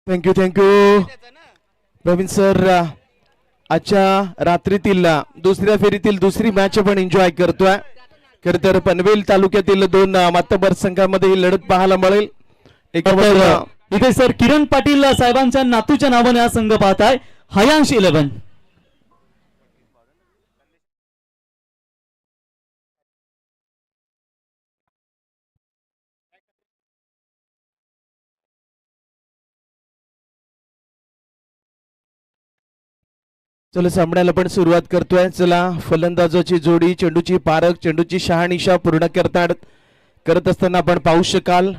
Thank you Pravin sir. आजच्या रात्रीतील दुसऱ्या फेरीतील दुसरी मॅच आपण एन्जॉय करतोय. खर तर पनवेल तालुक्यातील दोन मातबर संघामध्ये ही लढत पाहायला मिळेल. इथे सर किरण पाटील साहेबांच्या नातूच्या नावाने हा संघ पाहताय हयांश 11. चला सामन्याला पण सुरुवात करतोय. चला फलंदाजाची जोडी चेंडूची पारख चेंडूची शहानिशा पूर्ण करत असताना आपण पाहू शकाल.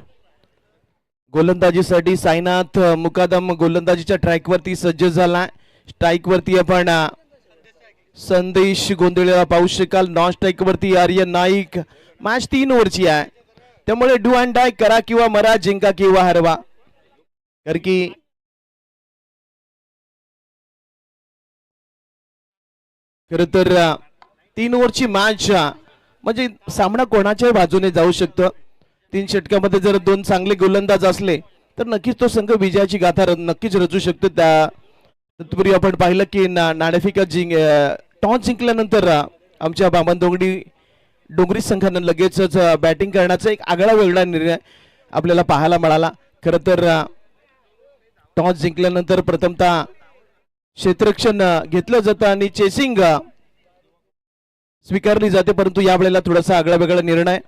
गोलंदाजीसाठी साईनाथ मुकादम गोलंदाजीच्या ट्रॅकवरती सज्ज झाला. स्ट्राईक वरती आपण संदेश गोंधळेला पाहू शकाल. नॉन स्ट्राईक वरती आर्यन नाईक. मॅच 3 ओव्हरची आहे त्यामुळे डू अँड डाय करा किंवा मरा, जिंका किंवा हरवा. कारण की खर तर 3 ओव्हरची मॅच म्हणजे सामना कोणाच्याही बाजूने जाऊ शकतो. 3 षटकामध्ये जर 2 चांगले गोलंदाज असले तर नक्कीच तो संघ विजयाची गाथा नक्कीच रचू शकतो. तत्पूर्वी आपण पाहिलं की नाणेफेक टॉस जिंकल्यानंतर आमच्या डोंगरी संघानं लगेचच बॅटिंग करण्याचा एक आगळा वेगळा निर्णय आपल्याला पाहायला मिळाला. खर तर टॉस जिंकल्यानंतर प्रथमतः क्षेत्ररक्षण घेतलं जातं आणि चेसिंग स्वीकारली जाते. परंतु यावेळेला थोडासा आगळा वेगळा निर्णय.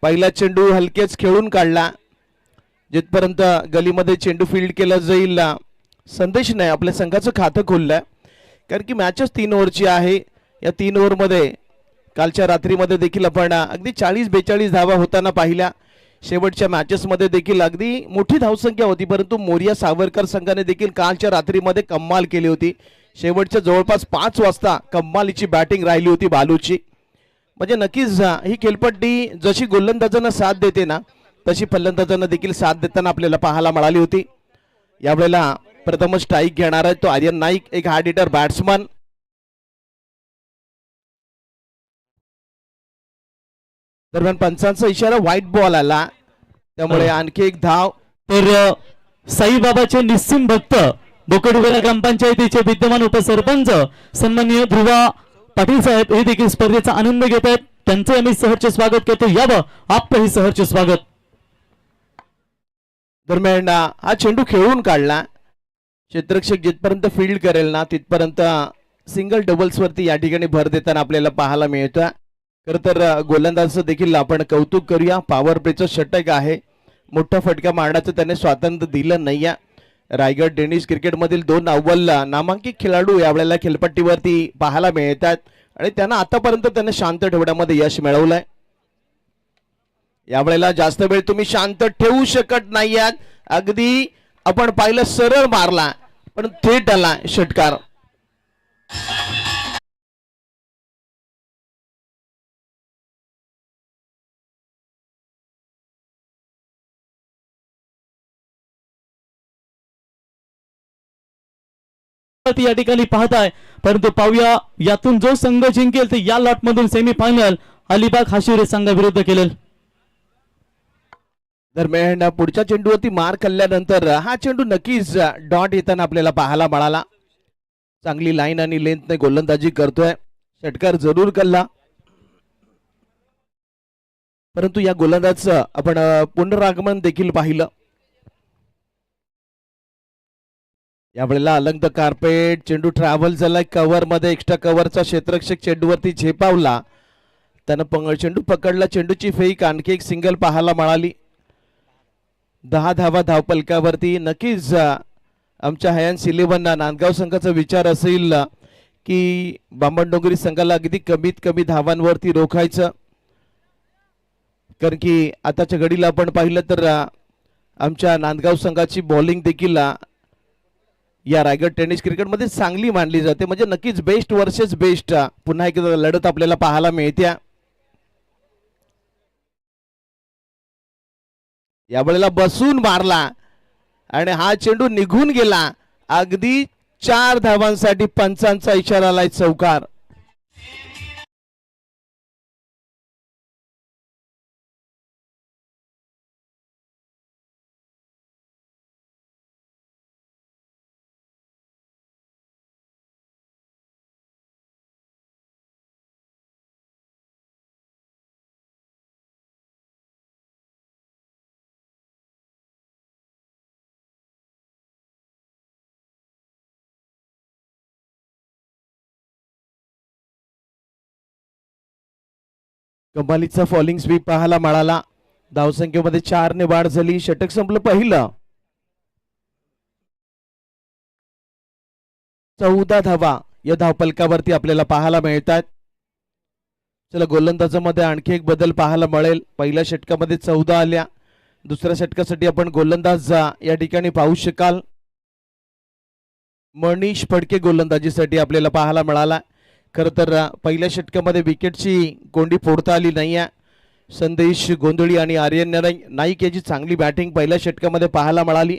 पहिला चेंडू हलकेच खेळून काढला. जिथपर्यंत गलीमध्ये चेंडू फील्ड केला जाईल संदेश नाही आपल्या संघाचं खातं खोललंय. कारण की मॅचच 3 ओव्हरची आहे. या 3 ओव्हरमध्ये कालच्या रात्रीमध्ये देखील आपण अगदी 40-42 धावा होताना पाहिल्या. शेवटच्या मॅचेसमध्ये देखील अगदी मोठी धावसंख्या होती. परंतु मोरिया सावरकर संघाने देखील कालच्या रात्रीमध्ये कमाल केली होती. शेवटच्या जवळपास 5 वाजता कमालीची बॅटिंग राहिली होती बालूची. म्हणजे नक्कीच ही खेळपट्टी जशी गोलंदाजांना साथ देते ना तशी फलंदाजांना देखील साथ देताना आपल्याला पाहायला मिळाली होती. यावेळेला प्रथम स्ट्राईक घेणार आहे तो आर्यन नाईक, एक हार्ड हिटर बॅट्समन. दरम्यान पंचांचा इशारा व्हाईट बॉल आला त्यामुळे आणखी एक धाव. तर साईबाबाचे निस्सिम भक्त बोकडुगरा ग्रामपंचायतीचे विद्यमान उपसरपंच सन्माननीय ध्रुवा पाटील साहेब हे देखील स्पर्धेचा आनंद घेत आहेत. त्यांचे आम्ही सहर्ष स्वागत करतो. यावं आपही सहर्ष स्वागत. दरम्यान हा चेंडू खेळून काढला. क्षेत्ररक्षक जिथपर्यंत फील्ड करेल ना तिथपर्यंत सिंगल डबल्स वरती या ठिकाणी भर देताना आपल्याला पाहायला मिळतं. खर तर गोलंदाजाचं देखील आपण कौतुक करूया. पॉवर प्लेचं षटक आहे. मोठा फटका मारण्याचं त्याने स्वातंत्र्य दिलं नाहीये. रायगड टेनिस क्रिकेटमधील 2 अव्वल नामांकित खेळाडू यावेळेला खेळपट्टीवरती पाहायला मिळतात आणि त्यांना आतापर्यंत त्याने शांत ठेवण्यामध्ये यश मिळवलंय. यावेळेला जास्त वेळ तुम्ही शांत ठेवू शकत नाहीयात. अगदी आपण पाहिलं सरळ मारला पण थेट आला षटकार. या ठिकाणी पाहताय. परंतु पाहूया यातून जो संघ जिंकेल ते या लॉट मधून सेमीफायनल अलिबाग हाशिरे संघाविरुद्ध केलेल. दरम्यान पुढच्या चेंडूवरती मार खाल्ल्यानंतर हा चेंडू नक्कीच डॉट येताना आपल्याला पाहायला मिळाला. चांगली लाईन आणि लेंथने गोलंदाजी करतोय. षटकार जरूर कल्ला परंतु या गोलंदाजाचं आपण पुनरागमन देखील पाहिलं. यावेळेला अलंग द कार्पेट चेंडू ट्रॅव्हल झाला कव्हर मध्ये. एक्स्ट्रा कव्हरचा क्षेत्ररक्षक चेंडूवरती झेपावला. त्यानं चेंडू पकडला. चेंडूची फेक आणखी एक सिंगल पाहायला मिळाली. 10 धावा धावपलकावरती. नक्कीच आमच्या हयांस 11 नांदगाव संघाचा विचार असेल की बामणडोंगरी संघाला अगदी कमीत कमी धावांवरती रोखायचं. कारण की आताच्या घडीला आपण पाहिलं तर आमच्या नांदगाव संघाची बॉलिंग देखील या रायगड टेनिस क्रिकेटमध्ये चांगली मानली जाते. म्हणजे नक्कीच बेस्ट वर्सेस बेस्ट पुन्हा एकदा लढत आपल्याला पाहायला मिळते. यावेळेला बसून मारला आणि हा चेंडू निघून गेला. अगदी 4 धावांसाठी पंचांचा इशारा आलाय चौकार. कमालीचा फॉलिंग स्वीप पाहायला मिळाला. धावसंख्येमध्ये 4 ने वाढ झाली. षटक संपलं पहिलं. 14 धावा या धावपलकावरती आपल्याला पाहायला मिळतात. चला गोलंदाजामध्ये आणखी एक बदल पाहायला मिळेल. पहिल्या षटकामध्ये 14 आल्या. दुसऱ्या षटकासाठी आपण गोलंदाज या ठिकाणी पाहू शकाल. मनीष फडके गोलंदाजीसाठी आपल्याला पाहायला मिळाला. खरं तर पहिल्या षटकामध्ये विकेटची कोंडी फोडता आली नाही आहे. संदेश गोंधळी आणि आर्यन नाईक याची चांगली बॅटिंग पहिल्या षटकामध्ये पाहायला मिळाली.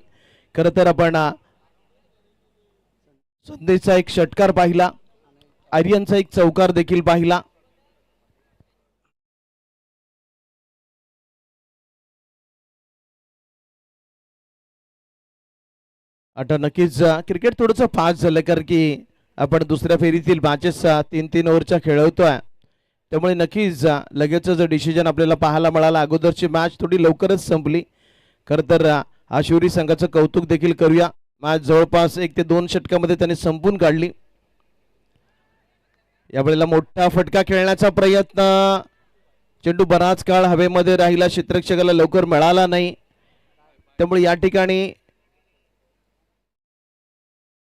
खरं तर आपण संदेशचा एक षटकार पाहिला, आर्यनचा एक चौकार देखील पाहिला. आता नक्कीच क्रिकेट थोडंसं फास्ट झालं, कारण की आपण दुसऱ्या फेरीतील मॅचेस 3-3 ओव्हरच्या खेळवतोय. त्यामुळे नक्कीच लगेचच डिसिजन आपल्याला पाहायला मिळाला. अगोदरची मॅच थोडी लवकरच संपली. खरं तर आशिवरी संघाचं कौतुक देखील करूया. मॅच जवळपास 1 ते 2 षटकामध्ये त्यांनी संपून काढली. यावेळेला मोठा फटका खेळण्याचा प्रयत्न, चेंडू बराच काळ हवेमध्ये राहिला, क्षेत्ररक्षकाला लवकर मिळाला नाही. त्यामुळे या ठिकाणी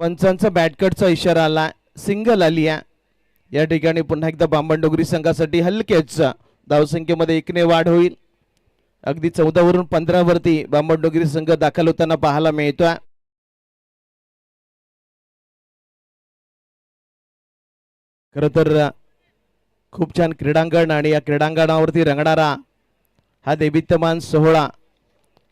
पंचांचा बॅटकटचा इशारा आला, सिंगल आली आहे. या ठिकाणी पुन्हा एकदा बामणडोंगरी संघासाठी हलकेच धावसंख्येमध्ये 1 ने वाढ होईल. अगदी 14 वरून 15 वरती बामणडोंगरी संघ दाखल होताना पाहायला मिळतोय. खरं तर खूप छान क्रीडांगण आणि या क्रीडांगणावरती रंगणारा हा दैदिप्यमान सोहळा.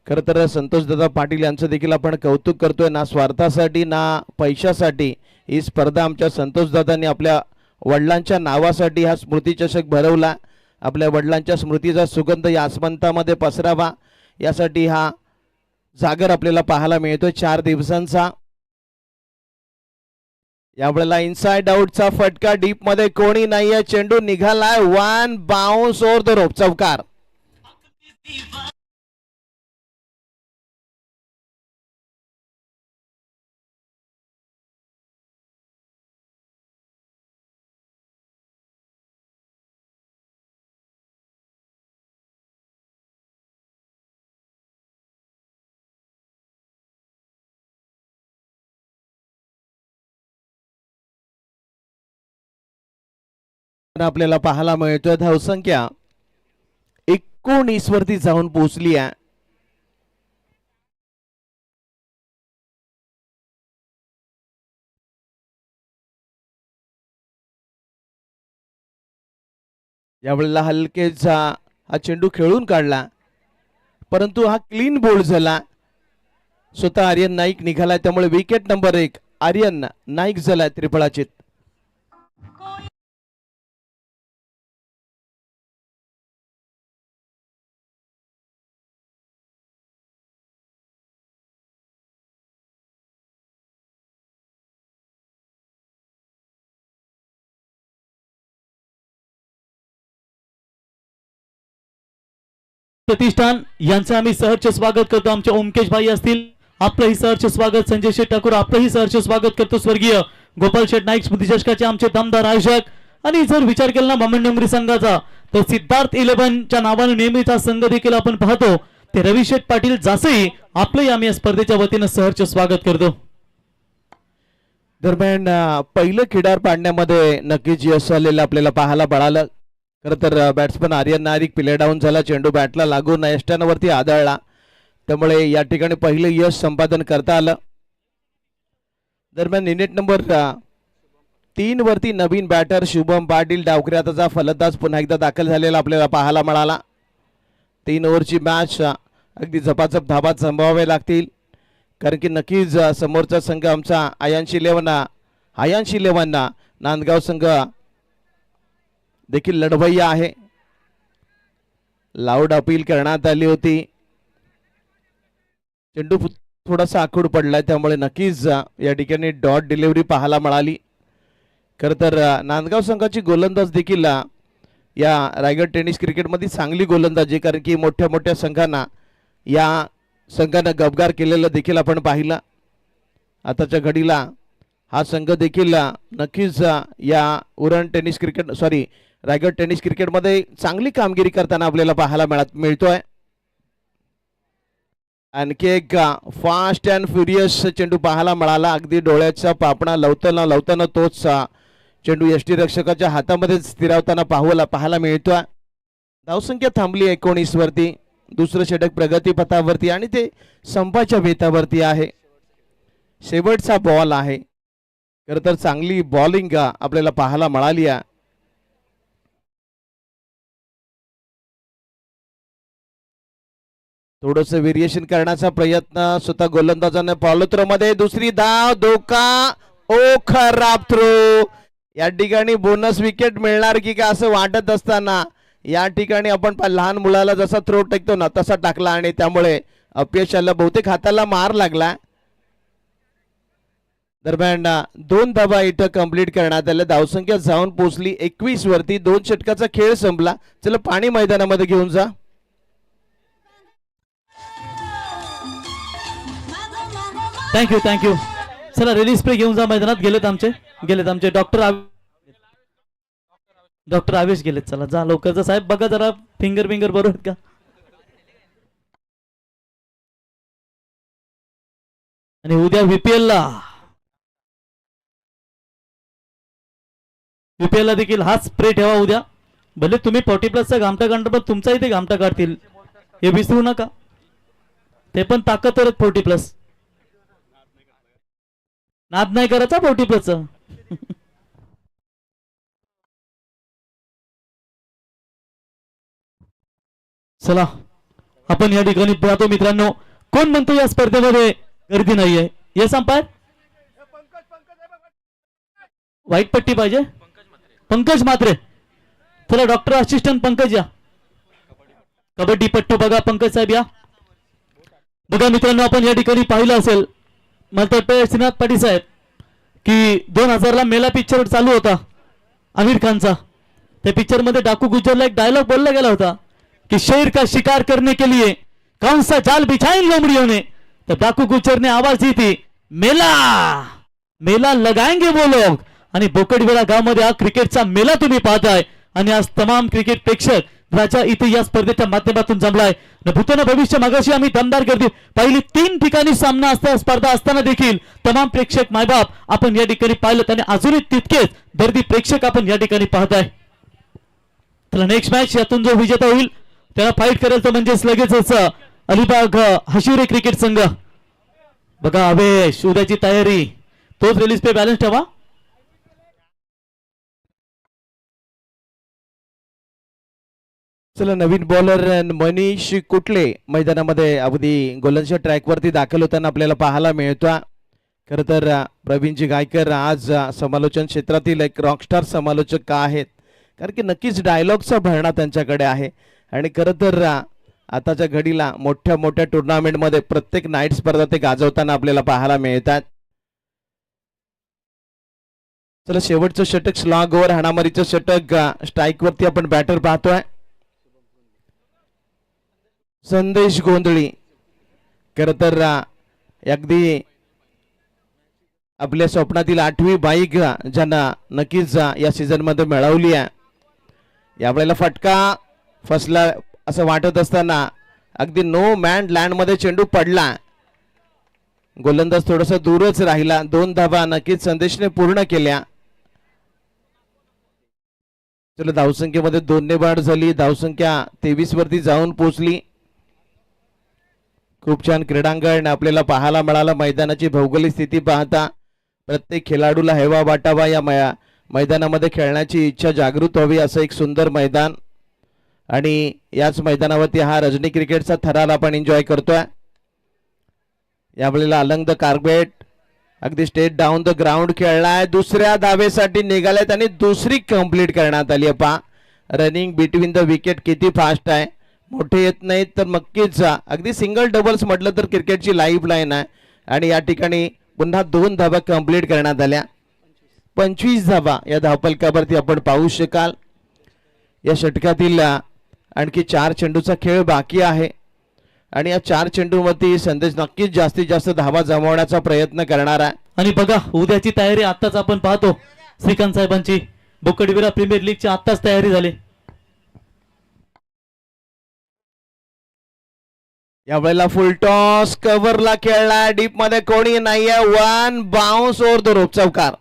खरं तर संतोषदादा पाटील यांचं देखील आपण कौतुक करतोय. ना स्वार्थासाठी ना पैशासाठी ही स्पर्धा आमच्या संतोषदादांनी आपल्या वडिलांच्या नावासाठी हा स्मृतिचषक भरवला. आपल्या वडिलांच्या स्मृतीचा सुगंध या आसमंतामध्ये पसरावा यासाठी हा जागर आपल्याला पाहायला मिळतोय 4 दिवसांचा. यावेळेला इनसाइड आउटचा फटका, डीप मध्ये कोणी नाहीये, चेंडू निघालाय, 1 बाउन्स ओव्हर द रोप, चौकार. आपल्याला पाहायला मिळतोय धावसंख्या 19 वरती जाऊन पोहोचली आहे. यावेळेला हलकेच हा चेंडू खेळून काढला, परंतु हा क्लीन बोल्ड झाला. स्वतः आर्यन नाईक निघाला. त्यामुळे विकेट नंबर 1 आर्यन नाईक झाला त्रिफळाचीत. प्रतिष्ठान यांचं आम्ही सहर्ष स्वागत करतो. आमचे ओमकेश भाई असतील, आपलंही सहर्ष स्वागत. संजय शेठ ठाकूर आपलंही सहर्ष स्वागत करतो. स्वर्गीय गोपाल शेठ नाईक स्मृतिचषकाचे आमचे दमदार आयोजक. आणि जर विचार केला ना बामणडोंगरी संघाचा, तर सिद्धार्थ 11च्या नावाने नेहमीचा संघ देखील आपण पाहतो. ते रवी शेठ पाटील जासई आपलंही आम्ही या स्पर्धेच्या वतीनं सहर्ष स्वागत करतो. दरम्यान पहिलं खिडार पाडण्यामध्ये नक्कीच यश आलेलं आपल्याला पाहायला मिळालं. खरं तर batsman Aryan Naik play down झाला, चेंडू बॅटला लागून यष्टांवरती आदळला. त्यामुळे या ठिकाणी पहिलं यश संपादन करता आलं. दरम्यान युनिट नंबर 3 वरती नवीन बॅटर शुभम पाटील डावखऱ्याचा फलंदाज पुन्हा एकदा दाखल झालेला आपल्याला पाहायला मिळाला. 3 ओव्हरची मॅच अगदी झपाझप धाबा संभवावे लागतील, कारण की नक्कीच समोरचा संघ आमचा आयांशी इलेव्हन नांदगाव संघ देखील लढवय्या आहे. लाऊड अपील करण्यात आली होती. चेंडू थोडासा आखूड पडलाय, त्यामुळे नक्कीच या ठिकाणी डॉट डिलिव्हरी पाहायला मिळाली. खरं तर नांदगाव संघाची गोलंदाज देखील या रायगड टेनिस क्रिकेटमध्ये चांगली गोलंदाजी, कारण की मोठ्या मोठ्या संघांना या संघानं गबगार केलेलं देखील आपण पाहिलं. आताच्या घडीला हा संघ देखील नक्कीच या Uran tennis cricket Raigad tennis क्रिकेटमध्ये चांगली कामगिरी करताना आपल्याला पाहायला मिळतोय. आणखी एक फास्ट अँड फ्युरियस चेंडू पाहायला मिळाला. अगदी डोळ्याचा पापणा लावताना लावताना तोच चेंडू यष्टीरक्षकाच्या हातामध्ये स्थिरावताना पाहायला मिळतोय. धावसंख्या थांबली 19 वरती. दुसरं षटक प्रगतीपथावरती आणि ते संपाच्या बेतावरती आहे. शेवटचा बॉल आहे. खरं तर चांगली बॉलिंग आपल्याला पाहायला मिळाली आहे. थोडस व्हेरिएशन करण्याचा प्रयत्न स्वतः गोलंदाजाने मध्ये. दुसरी धाव, धोका, ओ खराब थ्रो. या ठिकाणी बोनस विकेट मिळणार की का असं वाटत असताना या ठिकाणी आपण लहान मुलाला जसा थ्रो टाकतो ना तसा टाकला आणि त्यामुळे अपयश आलं. बहुतेक हाताला मार लागला. दरम्यान 2 धावा इथं कंप्लीट करण्यात आल्या. धावसंख्या जाऊन पोहोचली 21 वरती. 2 षटकाचा खेळ संपला. चला पाणी मैदानामध्ये घेऊन जा. थँक्यू. चला रिलीज प्ले घेऊन जा मैदानात. गेलेत आमचे डॉक्टर आवेश गेलेत. चला जा लवकर जा साहेब. बघा जरा फिंगर बरोबर आहेत का. आणि उद्या व्हीपीएल ला देखील हाच स्प्रे ठेवा उद्या. भले तुम्ही 40+ घामटा काढता पण तुमचा इथे घामटा काढतील हे विसरू नका. ते पण ताकदवरच 40+. नाद नाही करायचा 40+. चला आपण या ठिकाणी पाहतो मित्रांनो. कोण म्हणतो या स्पर्धेमध्ये गर्दी नाहीये. Yes umpire. व्हाईट पट्टी पाहिजे. पंकज मात्रे. चला डॉक्टर असिस्टंट पंकज या. कबड्डी पट्टू बघा पंकज साहेब या. बघा मित्रांनो आपण या ठिकाणी पाहिलं असेल मला तर वाटतं श्रीनाथ पाटील साहेब की 2000 मेला पिक्चर चालू होता आमिर खानचा. त्या पिक्चर मध्ये डाकू गुज्जरला एक डायलॉग बोलला गेला होता कि शेर का शिकार करने के लिए कौन सा जाल बिछा इन लोमड़ियों ने. तो डाकू गुज्जर ने आवाज दी थी मेला लगाएंगे वो लोग. आणि बोकडवेळा गाव मध्ये हा क्रिकेटचा मेला तुम्ही पाहताय. आणि आज तमाम क्रिकेट प्रेक्षक राजा इथे या स्पर्धेच्या माध्यमातून जमलाय. भूतन भविष्य मागाशी आम्ही दमदार गर्दी पहिली 3 ठिकाणी सामना स्पर्धा असताना देखील तमाम प्रेक्षक मायबाप आपण या ठिकाणी पाहिलं आणि अजूनही तितकेच गर्दी प्रेक्षक आपण या ठिकाणी पाहताय. चला नेक्स्ट मॅच यातून जो विजेता होईल त्याला फाईट करेल तर म्हणजेच लगेचच अलिबाग हशिवरे क्रिकेट संघ. बघा आवेश उद्याची तयारी. तोच रिलीज पे बॅलन्स ठेवा. चला नवीन बॉलर मनीष कुटले मैदानामध्ये अगदी गोलंदाज ट्रॅक वरती दाखल होताना आपल्याला पाहायला मिळतोय. खरं तर प्रवीणजी गायकर आज समालोचन क्षेत्रातील एक रॉकस्टार समालोचक का आहेत. कारण की नक्कीच डायलॉगचा भरणा त्यांच्याकडे आहे. आणि खरं तर आताच्या घडीला मोठ्या मोठ्या टुर्नामेंटमध्ये प्रत्येक नाईट स्पर्धा ते गाजवताना आपल्याला पाहायला मिळतात. चला शेवटचं षटक स्लॉग ओव्हर हाणामारीचं षटक. स्ट्राईक वरती आपण बॅटर पाहतोय संदेश गोंधळी. खरं तर अगदी आपल्या स्वप्नातील 8वी बाईक ज्यांना नक्कीच या सीझन मध्ये मिळवली आहे. यावेळेला फटका फसला असं वाटत असताना अगदी नो मॅन लँड मध्ये चेंडू पडला. गोलंदाज थोडासा दूरच राहिला. 2 धावा नक्कीच संदेशने पूर्ण केल्या. चला धावसंख्येमध्ये 2 ने वाढ झाली. धावसंख्या 23 वरती जाऊन पोहोचली. खूप छान क्रीडांगण आपल्याला पाहायला मिळालं. मैदानाची भौगोलिक स्थिती पाहता प्रत्येक खेळाडूला हेवा वाटावा. या मैदानामध्ये खेळण्याची इच्छा जागृत व्हावी असं एक सुंदर मैदान. आणि याच मैदानावरती हा रजनी क्रिकेटचा थरार आपण एन्जॉय करतोय. यावेळेला अलंग द कार्पेट अगदी स्टेट डाऊन द ग्राउंड खेळलाय. दुसऱ्या धावेसाठी निघाल्यात आणि दुसरी कंप्लीट करण्यात आली आहे. पहा रनिंग बिटवीन द विकेट किती फास्ट आहे. मोठे येत नाहीत तर नक्कीच अगदी सिंगल डबल्स म्हटलं तर क्रिकेटची लाईफ लाईन आहे. आणि या ठिकाणी पुन्हा 2 धावा कंप्लीट करण्यात आल्या. 25 धावा या धावफलकावरती आपण पाहू शकाल. या षटकातील आणखी 4 चेंडूचा खेळ बाकी आहे. आणि या 4 चेंडूमध्ये संदेश नक्कीच जास्तीत जास्त धावा जमवण्याचा प्रयत्न करणार आहे. आणि बघा उद्याची तयारी आताच आपण पाहतो श्रीकांत साहेबांची. बोकडविरा प्रीमियर लीगची आत्ताच तयारी झाली. यावेळेला फुल टॉस कव्हरला खेळला, डीप मध्ये कोणी नाहीये, one bounce over the rope, चौकार.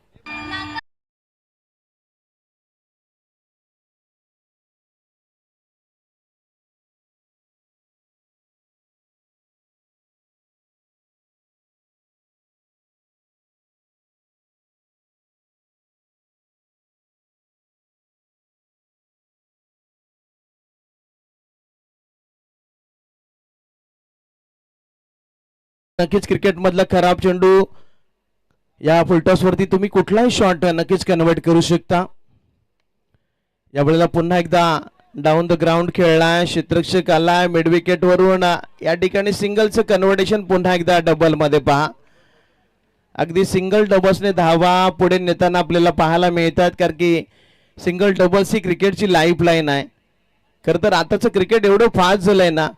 नक्कीच क्रिकेट मधला खराब चेंडू या फुलटॉस वरती तुम्ही कुठलाही शॉट नक्कीच कन्वर्ट करू शकता. यावेळेला पुन्हा एकदा डाऊन द ग्राउंड खेळलाय, क्षेत्ररक्षक आलाय मिड विकेट वरून, या ठिकाणी सिंगलचं कन्व्हर्टेशन पुन्हा एकदा डबल मध्ये पहा. अगदी सिंगल डबल्सने धावा पुढे नेताना आपल्याला पाहायला मिळतात, कारण की सिंगल डबल्स ही क्रिकेटची लाईफ लाईन आहे. खरं तर आताचं क्रिकेट एवढं फास्ट झालंय ना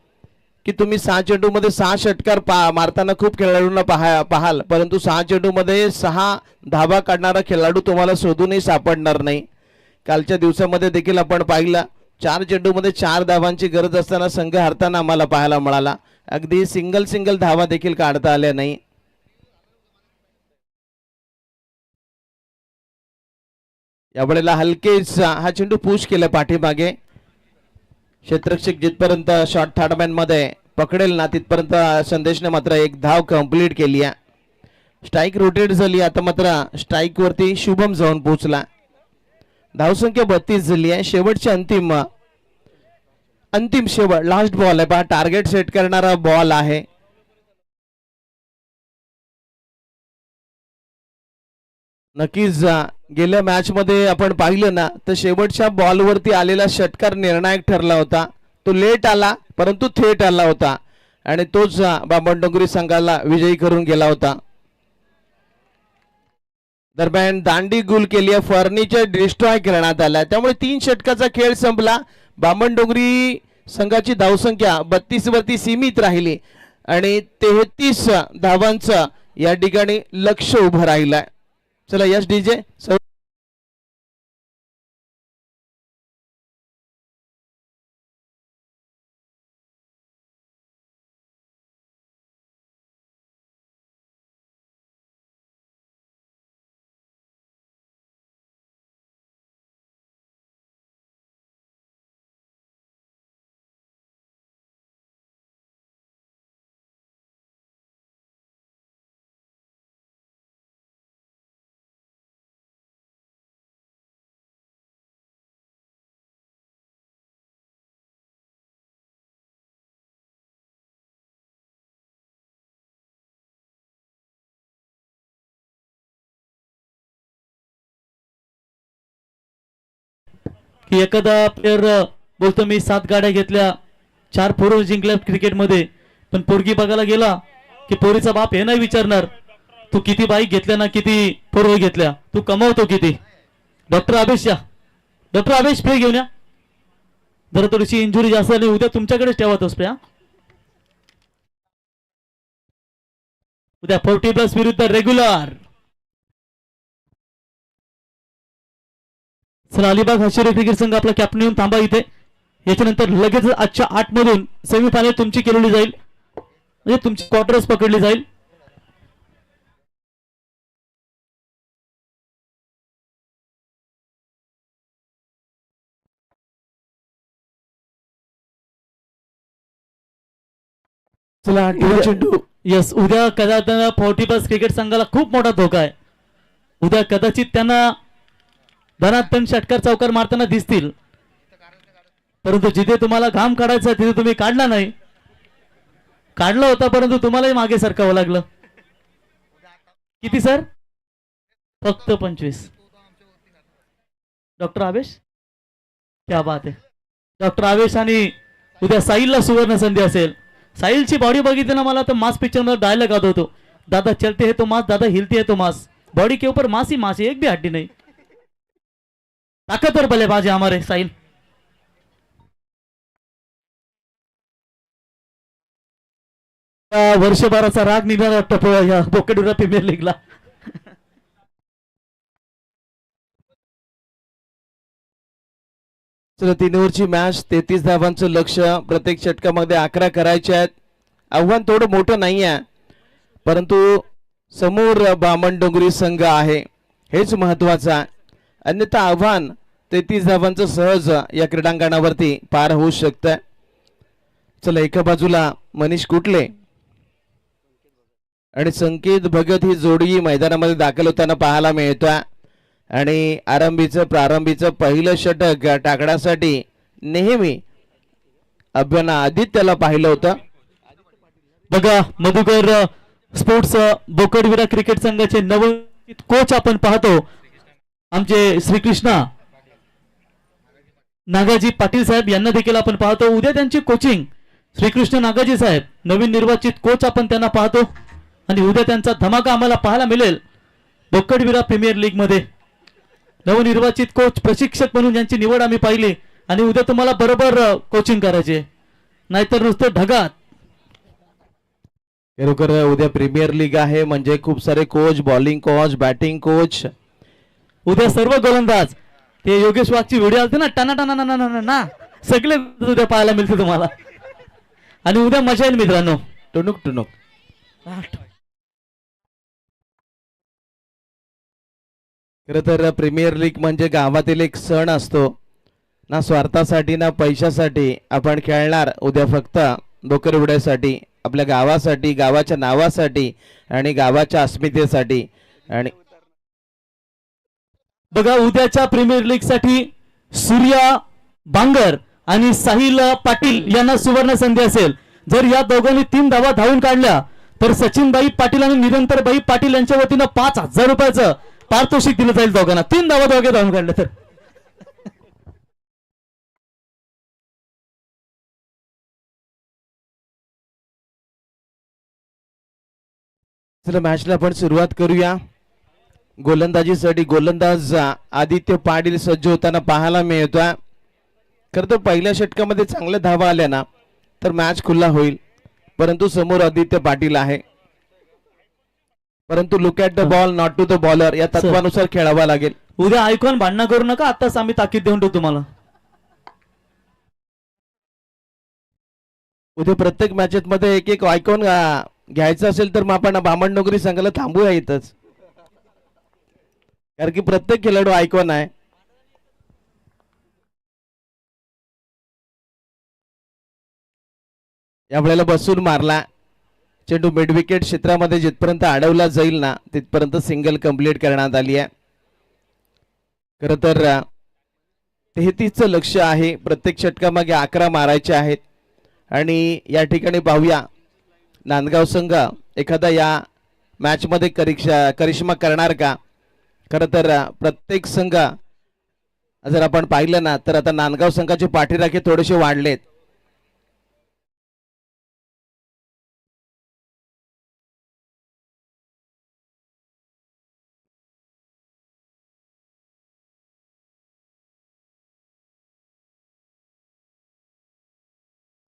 की तुम्ही 6 चेंडूमध्ये 6 षटकार मारताना खूप खेळाडूंना पाहाल, परंतु 6 चेंडूमध्ये 6 धावा काढणारा खेळाडू तुम्हाला शोधूनही सापडणार नाही. कालच्या दिवसामध्ये देखील आपण पाहिलं 4 चेंडूमध्ये 4 धावांची गरज असताना संघ हरताना आम्हाला पाहायला मिळाला. अगदी सिंगल धावा देखील काढता आल्या नाही. यावेळेला हलकेच हा चेंडू पुश केला पाठीमागे. क्षेत्ररक्षक जिथपर्यंत शॉर्ट थर्डमॅन मध्ये पकडेल ना तिथपर्यंत संदेशने मात्र एक धाव कंप्लीट केली आहे. स्ट्राईक रोटेट झाली, आता मात्र स्ट्राईक वरती शुभम जाऊन पोहोचला. धावसंख्या 32 झाली आहे. शेवटचे अंतिम शेवट लास्ट बॉल आहे पहा, टार्गेट सेट करणारा बॉल आहे. नक्कीच गेल्या मॅच मध्ये आपण पाहिलं ना तर शेवटच्या बॉलवरती आलेला षटकार निर्णायक ठरला होता. तो लेट आला परंतु थेट आला होता आणि तोच बामणडोंगरी संघाला विजयी करून गेला होता. दरम्यान दांडी गुल केली, फर्निचर डिस्ट्रॉय करण्यात आला, त्यामुळे 3 षटकाचा खेळ संपला. बामणडोंगरी संघाची धावसंख्या 32 वरती सीमित राहिली आणि 33 धावांचं या ठिकाणी लक्ष उभं राहिलंय. चला यस डीजे. की एखादा प्लेअर बोलतो मी 7 गाड्या घेतल्या, 4 पोरं जिंकल्या क्रिकेटमध्ये, पण पोरगी बघायला गेला की पोरीचा बाप हे नाही विचारणार तू किती बाईक घेतल्या ना किती पोरं घेतल्या, तू कमवतो किती. डॉक्टर आवेश या, डॉक्टर आवेश स्प्रे घेऊन या. जर थोडीशी इंजुरी जास्त झाली उद्या तुमच्याकडेच ठेवा तो स्प्रे. उद्या 40+ विरुद्ध रेग्युलर. चला अलिबाग हशिरी क्रिकेट संघ आपला कॅप्टन येऊन थांबा इथे. याच्यानंतर लगेच आजच्या 8 मधून सेमीफायनल तुमची केलेली जाईल, म्हणजे तुमची क्वार्टर्स पकडली जाईल. चला चेंडू. यस, उद्या कदाचित 40+ क्रिकेट संघाला खूप मोठा धोका आहे. उद्या कदाचित त्यांना धनात्मक षटकार चौकार मारताना दिसतील, परंतु जिथे तुम्हाला घाम काढायचा तिथे तुम्ही काढला नाही. काढला होता परंतु तुम्हालाही मागे सरकावं लागलं. किती सर? फक्त 25. डॉक्टर आवेश, क्या बात आहे. डॉक्टर आवेश आणि उद्या साहिलला सुवर्ण संधी असेल. साहिलची बॉडी बघितली ना मला तर मास पिक्चर मध्ये डायलॉग आठवतो, दादा चलते है तो मास, दादा हिलती है तो मास, बॉडी के ऊपर मास ही मास है, एक भी हड्डी नहीं. ताकतवर बल्लेबाज है हमारे साहिल. वर्षभराचा राग निघाला वाटतं या बोकडुरा प्रीमियर लीगला. चला 3 ओव्हरची मॅच 33 धावांचं लक्ष प्रत्येक षटकामध्ये 11 करायचे आहेत. आव्हान थोडं मोठं नाही आहे परंतु समोर बामणडोंगरी संघ आहे हेच महत्वाचं आहे. अन्यथा आव्हान 33 धावांचं सहज या क्रीडांगणावरती पार होऊ शकतं. चला एका बाजूला मनीष कुटले आणि संकेत भगत ही जोडी मैदानामध्ये दाखल होताना पाहायला मिळतोय आणि प्रारंभीचं पहिलं षटक टाकण्यासाठी नेहमी आदित्यला पाहिलं होतं. बघा मधुकर स्पोर्ट्स बोकडविरा क्रिकेट संघाचे नवनिर्मित कोच आपण पाहतो आमचे श्रीकृष्णा नागाजी पाटील साहेब यांना देखील आपण पाहतो. उद्या त्यांची कोचिंग श्रीकृष्ण नागाजी साहेब नवीन निर्वाचित कोच आपण त्यांना पाहतो आणि उद्या त्यांचा धमाका आम्हाला पाहायला मिळेल बोकडविरा प्रीमियर लीग मध्ये. नवनिर्वाचित कोच प्रशिक्षक म्हणून यांची निवड आम्ही पाहिली आणि उद्या तुम्हाला बरोबर कोचिंग करायचे नाहीतर नुसतं ढगात. खरोखर उद्या प्रीमियर लीग आहे म्हणजे खूप सारे coach, bowling coach, batting coach. उद्या सर्व गोलंदाज ते योगेश वाघची व्हिडिओ आलते ना टाना टाना ना ना ना सगळे उद्या पाहायला मिळते तुम्हाला आणि उद्या मजा येईल मित्रांनो. टुनुक टुनुक. खर तर प्रीमियर लीग म्हणजे गावातील एक सण असतो. ना स्वार्थासाठी ना पैशासाठी आपण खेळणार उद्या फक्त बोकरवड्यासाठी, आपल्या गावासाठी, गावाच्या नावासाठी आणि गावाच्या अस्मितेसाठी. आणि बघा उद्याच्या प्रीमियर लीग साठी सूर्या बांगर आणि साहिल पाटील यांना सुवर्ण संधी असेल. जर या दोघांनी 3 धावा धावून काढल्या तर सचिनबाई पाटील आणि निरंतरबाई पाटील यांच्या वतीनं 5,000 रुपयाचं पारितोषिक दिलं जाईल दोघांना. 3 धावा दोघे धावून काढल्या तर. चला मॅचला आपण सुरुवात करूया. गोलंदाजीसाठी गोलंदाज आदित्य पाटील सज्ज होताना पाहायला मिळतोय. खरं तर पहिल्या षटकामध्ये चांगल्या धावा आल्या ना तर मॅच खुला होईल परंतु समोर आदित्य पाटील आहे. परंतु look at the ball not to the bowler या तत्वानुसार खेळावा लागेल. उद्या ऐकून भांडणं करू नका. आताच आम्ही ताकीद देऊन ठेवतो तुम्हाला. उद्या प्रत्येक मॅचेस मध्ये एक एक आयकॉन घ्यायचं असेल तर मग आपण बामणडोंगरी संघाला थांबूया इथंच कारण की प्रत्येक खेळाडू आयकॉन आहे. यावेळेला बसून मारला चेंडू मिड विकेट क्षेत्रामध्ये जिथपर्यंत अडवला जाईल ना तिथपर्यंत सिंगल कंप्लीट करण्यात आली आहे. खर तर 33चं लक्ष आहे. प्रत्येक षटकामागे 11 मारायचे आहेत आणि या ठिकाणी पाहूया नांदगाव संघ एखादा या मॅच मध्ये करिश्मा करणार का. खर तर प्रत्येक संघ जर आपण पाहिलं ना तर आता नांदगाव संघाचे पाठीराखे थोडेसे वाढलेत.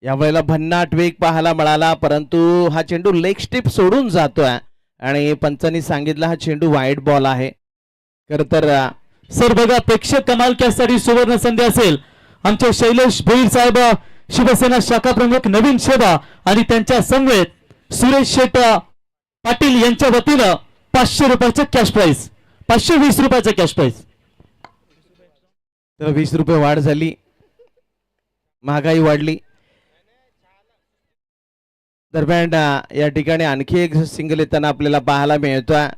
यावेळेला भन्नाट वेग पाहायला मिळाला परंतु हा चेंडू लेग स्टिप सोडून जातोय आणि पंचांनी सांगितलं हा चेंडू वाईड बॉल आहे. खर तर सर बघा प्रेक्षक कमाल कॅचसाठी सुवर्ण संधी असेल. आमचे शैलेश भोईर साहेब शिवसेना शाखा प्रमुख नवीन शेबा आणि त्यांच्या समवेत सुरेश शेट पाटील यांच्या वतीनं 500 रुपयाचं कॅश प्राइस 520 रुपयाचं कॅश प्राइस. तर 20 रुपये वाढ झाली. महागाई वाढली. दरम्यान या ठिकाणी आणखी एक सिंगल येताना आपल्याला पाहायला मिळतोय.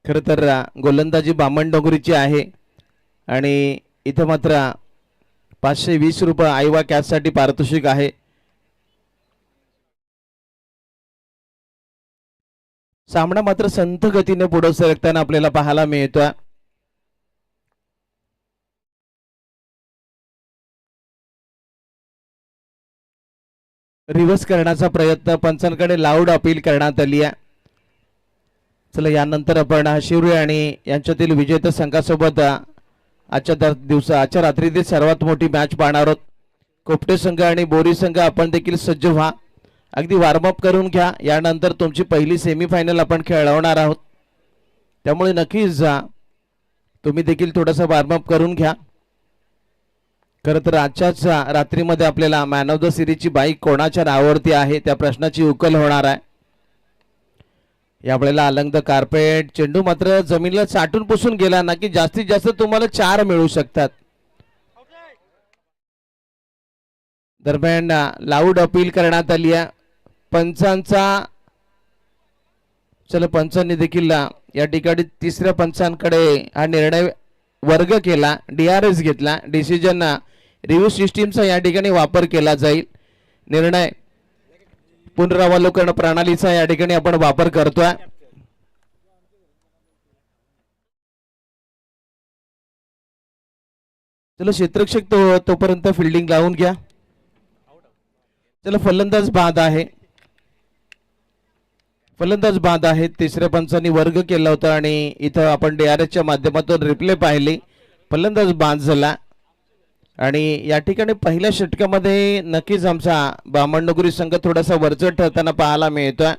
खर तर गोलंदाजी बामणडोंगरीची आहे आणि इथं मात्र 520 रुपये आयवा कॅचसाठी पारितोषिक आहे. सामना मात्र संथ गतीने पुढे सरकताना आपल्याला पाहायला मिळतोय. रिव्हर्स करण्याचा प्रयत्न पंचांकडे लाऊड अपील करण्यात आली आहे. चला यानंतर आपण शिवरे आणि यांच्यातील विजेता संघासोबत आजच्या रात्रीतील सर्वात मोठी मॅच पाहणार आहोत. कोपटे संघ आणि बोरी संघ आपण देखील सज्ज व्हा. अगदी वॉर्मअप करून घ्या. यानंतर तुमची पहिली सेमीफायनल आपण खेळवणार आहोत त्यामुळे नक्कीच तुम्ही देखील थोडासा वॉर्मअप करून घ्या. खरं तर आजच्याच रात्रीमध्ये आपल्याला मॅन ऑफ द सिरीजची बाईक कोणाच्या नावावरती आहे त्या प्रश्नाची उकल होणार आहे. यावेळेला अलंग द कार्पेट चेंडू मात्र जमिनीला चाटून पुसून गेला ना की जास्तीत जास्त तुम्हाला 4 मिळू शकतात. दरम्यान लाऊड अपील करण्यात आली आहे पंचांचा. चला पंचांनी देखील या ठिकाणी तिसऱ्या पंचांकडे हा निर्णय वर्ग केला, DRS घेतला. डिसिजन रिव्ह्यू सिस्टीमचा या ठिकाणी वापर केला जाईल. निर्णय पुनरावलोकन प्रणालीचा या ठिकाणी आपण वापर करतोय. चला क्षेत्ररक्षक तोपर्यंत फिल्डिंग लावून घ्या. चला फलंदाज बाद आहे. फलंदाज बाद आहे. तिसऱ्या पंचांनी वर्ग केला होता आणि इथं आपण DRS च्या माध्यमातून रिप्ले पाहिली. फलंदाज बाद झाला आणि या ठिकाणी पहिल्या षटकामध्ये नक्कीच आमचा बामणनगरी संघ थोडासा वरचढ ठरताना पाहायला मिळतोय.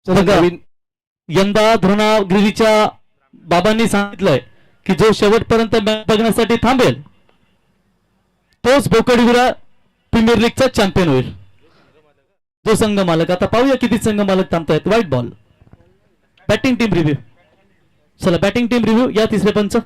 चला नवीन यंदा धृणागिरीच्या बाबांनी सांगितलंय की जो शेवटपर्यंत मॅच बघण्यासाठी थांबेल तोच बोकडविरा प्रीमियर लीगचा चॅम्पियन होईल. जो संघ मालक, आता पाहूया किती संघ मालक थांबतायत. White ball batting team review. चला बॅटिंग टीम रिव्ह्यू या तिसरे पंच.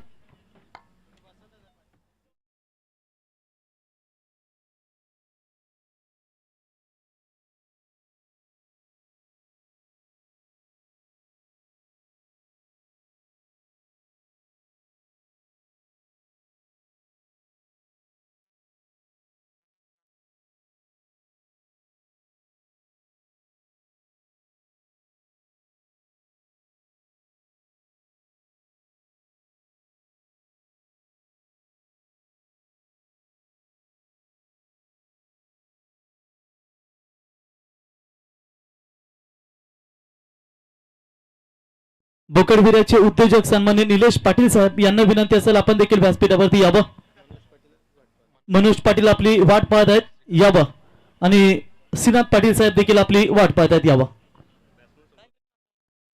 बोकडविराचे उद्योजक सन्माननीय निलेश पाटील साहेब यांना विनंती असेल आपण देखील व्यासपीठावरती यावं. मनोज पाटील आपली वाट पाहत आहेत, यावं. आणि श्रीनाथ पाटील साहेब देखील आपली वाट पाहत आहेत, यावं.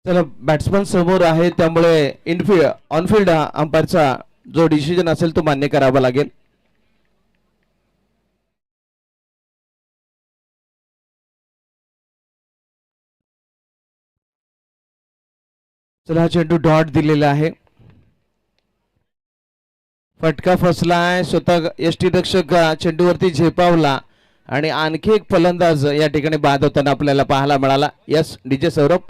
चला बॅट्समन समोर आहे त्यामुळे ऑनफिल्ड अंपायरचा जो डिसिजन असेल तो मान्य करावा लागेल. चला हा चेंडू डॉट दिलेला आहे. फटका फसलाय. स्वतः यष्टीरक्षक चेंडूवरती झेपावला आणि आणखी एक फलंदाज या ठिकाणी बाद होताना आपल्याला पाहायला मिळाला. Yes DJ Saurabh.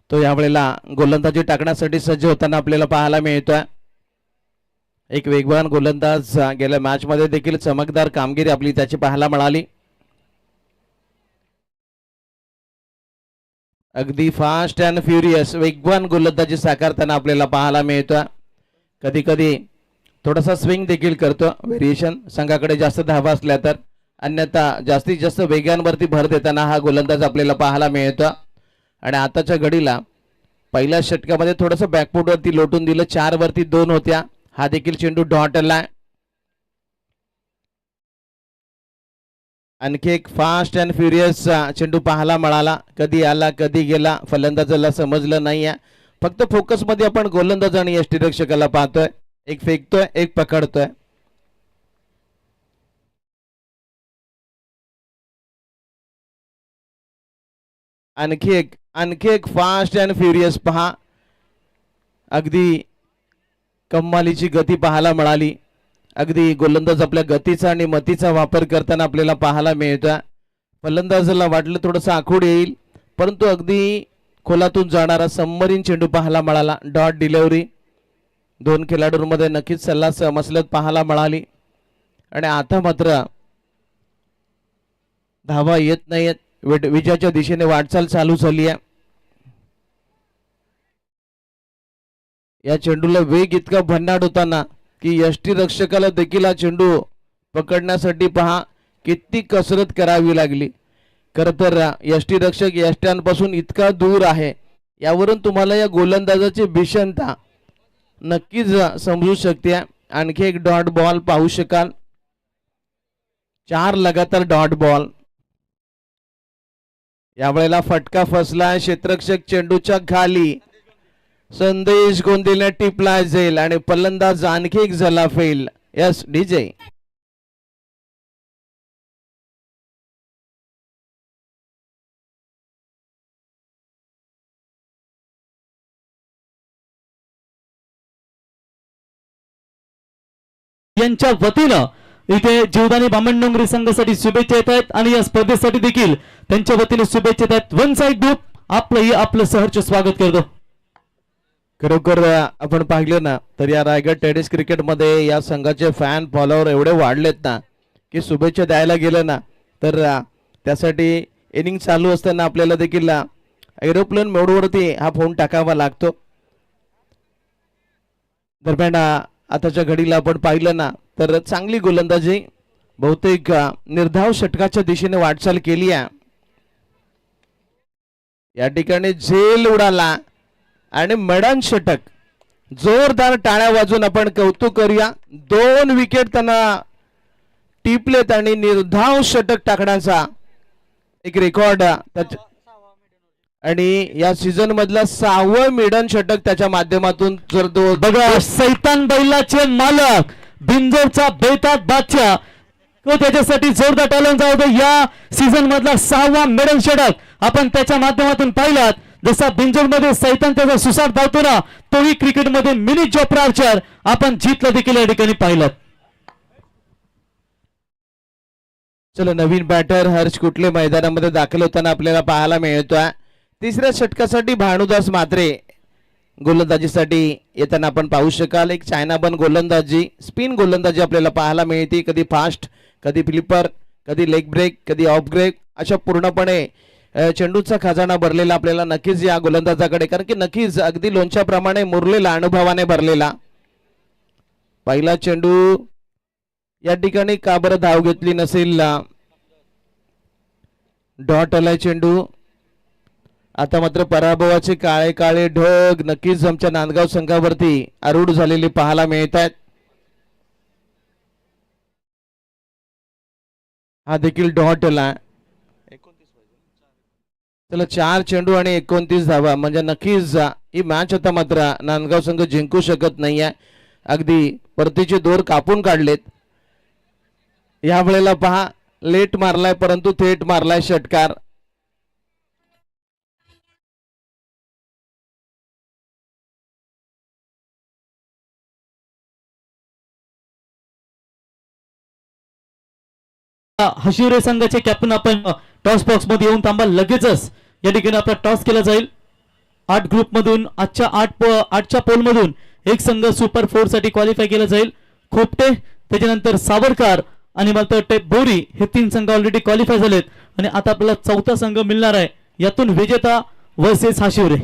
तो यावेळेला गोलंदाजी टाकण्यासाठी सज्ज होताना आपल्याला पाहायला मिळतोय. एक वेगवान गोलंदाज गेल्या मॅच मध्ये देखील चमकदार कामगिरी आपली त्याची पाहायला मिळाली. अगदी फास्ट अँड फ्युरियस वेगवान गोलंदाजी साकारताना आपल्याला पाहायला मिळतोय. कधी कधी थोडासा स्विंग देखील करतो. व्हेरिएशन संघाकडे जास्त धावा असल्या तर, अन्यथा जास्तीत जास्त वेगांवरती भर देताना हा गोलंदाज आपल्याला पाहायला मिळतो. आणि आताच्या घडीला पहिल्या षटकामध्ये थोडंसं बॅकफूटवरती लोटून दिलं. 4 वरती 2 होत्या. हा देखील चेंडू डॉट आलाय. आणखी एक फास्ट अँड फ्युरियस चेंडू पाहायला मिळाला. कधी आला कधी गेला फलंदाजाला समजलं नाही आहे. फक्त फोकसमध्ये आपण गोलंदाज आणि यष्टीरक्षकाला पाहतोय. एक फेकतोय एक पकडतोय. आणखी एक फास्ट अँड फ्युरियस पहा. अगदी कमालीची गती पाहायला मिळाली. अगदी गोलंदाज आपल्या गतीचा आणि मतीचा वापर करताना आपल्याला पाहायला मिळतोय. फलंदाजाला वाटलं थोडंसं आखूड येईल परंतु अगदी खोलातून जाणारा सबमरीन चेंडू पाहायला मिळाला. डॉट डिलिव्हरी दोन खेळाडूंमध्ये नक्कीच सल्ला समसलत पाहायला मिळाली. आणि आता मात्र धावा येत नाहीयेत. विजयाच्या दिशेने वाटचाल चालू झाली आहे. या चेंडूला वेग इतका भन्नाट होताना की यष्टीरक्षकाला देखील हा चेंडू पकडण्यासाठी पहा किती कसरत करावी लागली. खर तर यष्टीरक्षक यष्ट्यांपासून इतका दूर आहे. यावरून तुम्हाला या गोलंदाजाची भीषणता नक्कीच समजू शकते. आणखी एक डॉट बॉल पाहू शकाल. 4 लगातार डॉट बॉल. यावेळेला फटका फसला. क्षेत्ररक्षक चेंडूच्या खाली. संदेश गोंदिले टिपला जाईल आणि फलंदाज आणखी एक झाला फेल. Yes DJ. यांच्या वतीनं इथे जीवदानी बामणडोंगरी संघासाठी शुभेच्छा येत आहेत आणि या स्पर्धेसाठी देखील त्यांच्या वतीने शुभेच्छा येत आहेत. वन साइड ग्रुप आपलं सहर्ष स्वागत करतो. खरोखर आपण पाहिलं ना तर या रायगड टेनिस क्रिकेटमध्ये या संघाचे फॅन फॉलोअर एवढे वाढलेत ना की शुभेच्छा द्यायला गेलं ना तर त्यासाठी इनिंग चालू असताना आपल्याला देखील एरोप्लेन मोडवरती हा फोन टाकावा लागतो. दरम्यान आताच्या घडीला आपण पाहिलं ना तर चांगली गोलंदाजी बहुतेक निर्धाव षटकाच्या दिशेने वाटचाल केली आहे. या ठिकाणी झेल उडाला आणि मैदान षटक. जोरदार टाळ्या वाजून आपण कौतुक करूया. 2 विकेट त्यांना टिपलेत आणि निर्धाव षटक टाकण्याचा एक रेकॉर्ड आणि या सीझन मधला 6वं मिडन षटक त्याच्या माध्यमातून जर तो बघा सैतान बैलाचे मालक बिंजोरचा बेताज बादशाह तो त्याच्यासाठी जोरदार टाळ्यांचा होतो. या सीझन मधला 6वा मिडन षटक आपण त्याच्या माध्यमातून पाहिलात. जसा बिंजोर मध्ये सैतान त्याचा सुसाट धावतो ना तोही क्रिकेटमध्ये मिनी जोफ्रा आर्चर आपण जीतला देखील या ठिकाणी पाहिलात. चला नवीन बॅटर हर्ष कुठले मैदानामध्ये दाखल होताना आपल्याला पाहायला मिळतोय. 3ऱ्या षटकासाठी भानुदास म्हात्रे गोलंदाजीसाठी येताना आपण पाहू शकाल. एक चायना बन गोलंदाजी स्पिन गोलंदाजी आपल्याला पाहायला मिळते. कधी फास्ट कधी फ्लिपर कधी लेग ब्रेक कधी ऑफ ब्रेक अशा पूर्णपणे चेंडूचा खजाना भरलेला आपल्याला नक्कीच या गोलंदाजाकडे कारण की नक्कीच अगदी लोणच्याप्रमाणे मुरलेला अनुभवाने भरलेला. पहिला चेंडू या ठिकाणी का बरं धाव घेतली नसेल. डॉट आलाय चेंडू. आता मात्र पराभवाचे काळे काळे ढग नक्कीच आमच्या नांदगाव संघावरती आरूढ झालेले पाहायला मिळत आहेत. हा देखील डॉट आला. चला 4 चेंडू आणि 29 धावा म्हणजे नक्कीच ही मॅच आता मात्र नांदगाव संघ जिंकू शकत नाहीये. अगदी परतीचे दोर कापून काढलेत. या वेळेला पहा लेट मारलाय परंतु थेट मारलाय षटकार. हशिवरे संघाचे कॅप्टन आपण टॉस बॉक्स मध्ये येऊन थांबा. लगेचच या ठिकाणी आपला टॉस केला जाईल. 8 ग्रुप मधून आजच्या 8च्या पोल मधून एक संघ सुपर 4 साठी क्वालिफाय केला जाईल. खोपटे त्याच्यानंतर सावरकर आणि मला वाटते बोरी हे 3 संघ ऑलरेडी क्वालिफाय झालेत आणि आता आपल्याला 4था संघ मिळणार आहे. यातून विजेता वर्सेस हशिवरे.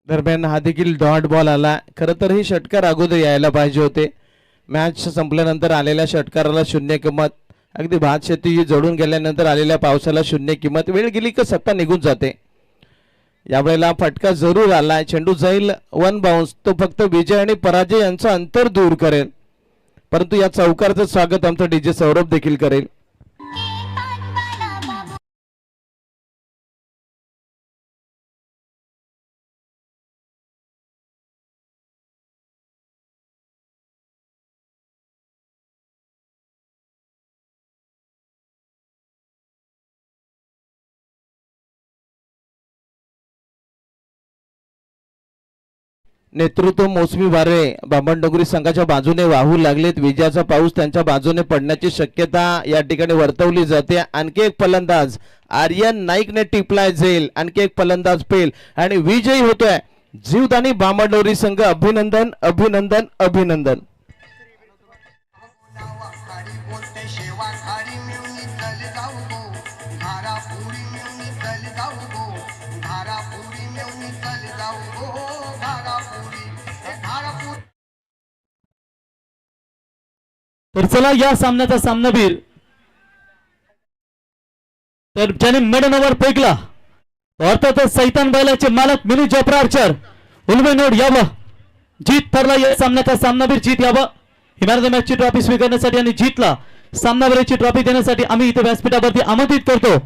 दरम्यान हा देखील डॉट बॉल आला. खरं तर हे षटकार अगोदर यायला पाहिजे होते. मॅच संपल्यानंतर आलेल्या षटकाराला 0 किंमत. अगदी भात शेती जळून गेल्यानंतर आलेल्या पावसाला 0 किंमत. वेळ गेली का सत्ता निघून जाते. यावेळेला फटका जरूर आलाय. चेंडू जाईल 1 बाउन्स. तो फक्त विजय आणि पराजय यांचं अंतर दूर करेल. परंतु या चौकारचं स्वागत आमचा डीजे सौरभ देखील करेल. नेतृत्व मोसमी वारे बामणडोंगरी संघाच्या बाजूने वाहू लागलेत. विजयाचा पाऊस त्यांच्या बाजूने पडण्याची शक्यता या ठिकाणी वर्तवली जाते. आणखी एक फलंदाज आर्यन नाईकने टिपलाय झेल. आणखी एक फलंदाज पेल आणि विजयी होतोय जीवदानी बामणडोंगरी संघ. अभिनंदन अभिनंदन अभिनंदन. तर चला या सामन्याचा सामनावीर तर ज्याने मेडन ओव्हर फेकला अर्थातच सैतान बैलाचे मालक मिनी जोप्रा आर्चर उलमेनोड यावं. जीत ठरला या सामन्याचा सामनावीर. जीत यावं. He man of the मॅचची trophy स्वीकारण्यासाठी आणि जीतला सामनावीरची ट्रॉफी देण्यासाठी आम्ही इथे व्यासपीठावरती आमंत्रित करतो.